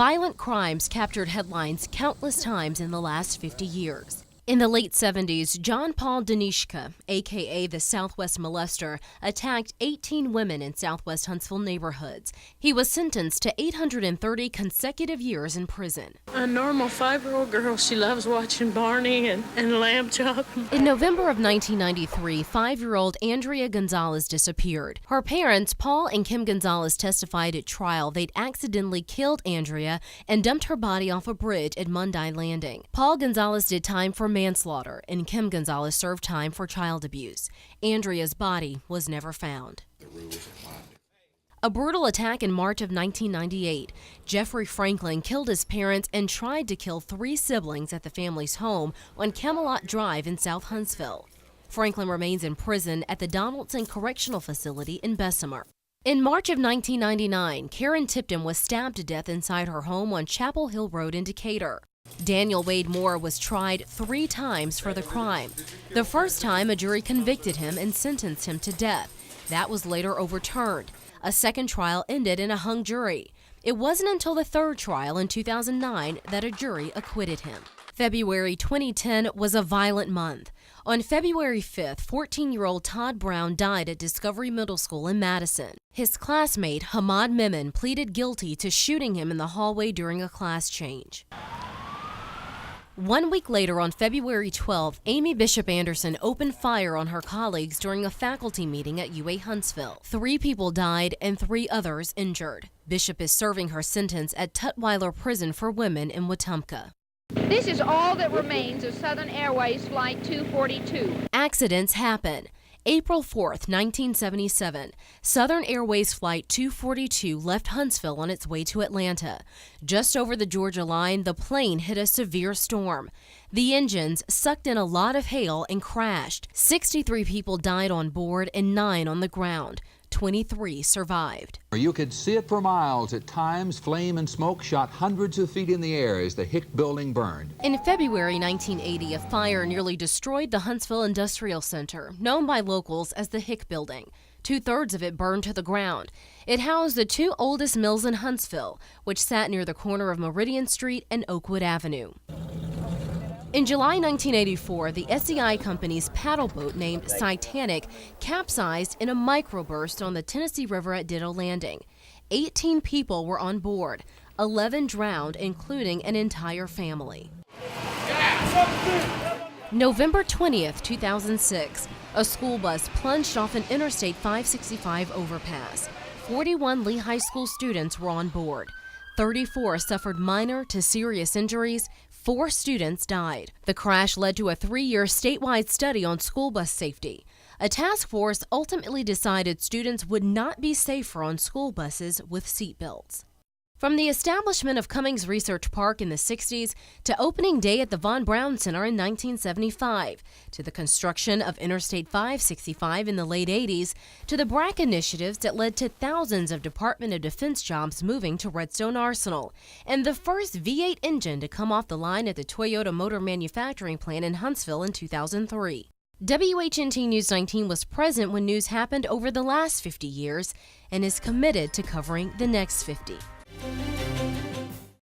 Violent crimes captured headlines countless times in the last 50 years. In the late 70s, John Paul Danishka, a.k.a. the Southwest Molester, attacked 18 women in Southwest Huntsville neighborhoods. He was sentenced to 830 consecutive years in prison. A normal 5-year-old girl, she loves watching Barney and Lamb Chop. In November of 1993, 5-year-old Andrea Gonzalez disappeared. Her parents, Paul and Kim Gonzalez, testified at trial they'd accidentally killed Andrea and dumped her body off a bridge at Munday Landing. Paul Gonzalez did time for manslaughter, and Kim Gonzalez served time for child abuse. Andrea's body was never found. A brutal attack in March of 1998. Jeffrey Franklin killed his parents and tried to kill 3 siblings at the family's home on Camelot Drive in South Huntsville. Franklin remains in prison at the Donaldson Correctional Facility in Bessemer. In March of 1999, Karen Tipton was stabbed to death inside her home on Chapel Hill Road in Decatur. Daniel Wade Moore was tried 3 times for the crime. The first time, a jury convicted him and sentenced him to death. That was later overturned. A second trial ended in a hung jury. It wasn't until the third trial in 2009 that a jury acquitted him. February 2010 was a violent month. On February 5th, 14-year-old Todd Brown died at Discovery Middle School in Madison. His classmate, Hamad Memon, pleaded guilty to shooting him in the hallway during a class change. 1 week later, on February 12th, Amy Bishop Anderson opened fire on her colleagues during a faculty meeting at UA Huntsville. 3 people died and 3 others injured. Bishop is serving her sentence at Tutwiler Prison for Women in Wetumpka. This is all that remains of Southern Airways Flight 242. Accidents happen. April 4th, 1977, Southern Airways Flight 242 left Huntsville on its way to Atlanta. Just over the Georgia line, the plane hit a severe storm. The engines sucked in a lot of hail and crashed. 63 people died on board and 9 on the ground. 23 survived. You could see it for miles. At times, flame and smoke shot hundreds of feet in the air as the Hick building burned. In February 1980, a fire nearly destroyed the Huntsville Industrial Center, known by locals as the Hick building. 2/3 of it burned to the ground. It housed the 2 oldest mills in Huntsville, which sat near the corner of Meridian Street and Oakwood Avenue. In July 1984, the SCI company's paddle boat named SCItanic capsized in a microburst on the Tennessee River at Ditto Landing. 18 people were on board. 11 drowned, including an entire family. November 20th, 2006, a school bus plunged off an Interstate 565 overpass. 41 Lee High School students were on board. 34 suffered minor to serious injuries. 4 students died. The crash led to a 3-year statewide study on school bus safety. A task force ultimately decided students would not be safer on school buses with seatbelts. From the establishment of Cummings Research Park in the 60s to opening day at the Von Braun Center in 1975, to the construction of Interstate 565 in the late 80s, to the BRAC initiatives that led to thousands of Department of Defense jobs moving to Redstone Arsenal, and the first V8 engine to come off the line at the Toyota Motor Manufacturing Plant in Huntsville in 2003. WHNT News 19 was present when news happened over the last 50 years and is committed to covering the next 50.